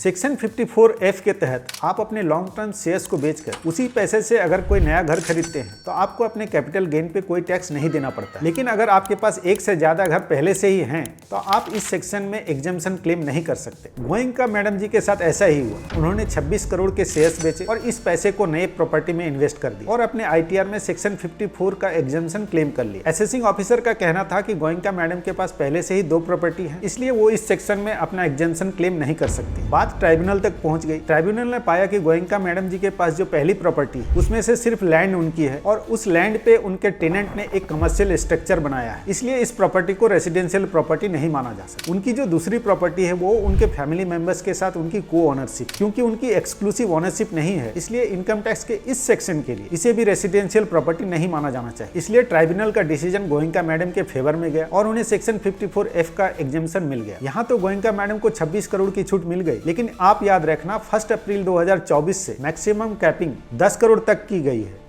Section 54F के तहत आप अपने लॉन्ग टर्म शेयर्स को बेचकर उसी पैसे से अगर कोई नया घर खरीदते हैं तो आपको अपने कैपिटल गेन पे कोई टैक्स नहीं देना पड़ता। लेकिन अगर आपके पास एक से ज्यादा घर पहले से ही हैं तो आप इस सेक्शन में एग्जम्पशन क्लेम नहीं कर सकते। गोयनका मैडम जी के साथ ऐसा ही हुआ। उन्होंने 26 करोड़ के शेयर्स बेचे और इस पैसे को नए प्रॉपर्टी में इन्वेस्ट कर दिया और अपने ITR में सेक्शन 54 का एग्जम्पशन क्लेम कर लिया। असेसिंग ऑफिसर का कहना था कि गोयनका मैडम के पास पहले से ही 2 प्रॉपर्टी है, इसलिए वो इस सेक्शन में अपना एग्जम्पशन क्लेम नहीं कर सकती। बात ट्राइब्यूनल तक पहुंच गई। ट्राइब्यूनल ने पाया कि गोयनका मैडम जी के पास जो पहली प्रॉपर्टी है उसमें से सिर्फ लैंड उनकी है और उस लैंड पे उनके टेनेंट ने एक कमर्शियल स्ट्रक्चर बनाया है, इसलिए इस प्रॉपर्टी को रेसिडेंशियल प्रॉपर्टी नहीं माना जा सकता। उनकी जो दूसरी प्रॉपर्टी है वो उनके फैमिली मेंबर्स के साथ उनकी को ओनरशिप, क्योंकि उनकी एक्सक्लूसिव ओनरशिप नहीं है, इसलिए इनकम टैक्स के इस सेक्शन के लिए इसे भी रेसिडेंशियल प्रॉपर्टी नहीं माना जाना चाहिए। इसलिए ट्राइब्यूनल का डिसीजन गोयनका मैडम के फेवर में गया और उन्हें सेक्शन 54F का एग्जम्पशन मिल गया। यहाँ तो गोयनका मैडम को 26 करोड़ की छूट मिल गई, लेकिन आप याद रखना 1 अप्रैल 2024 से मैक्सिमम कैपिंग 10 करोड़ तक की गई है।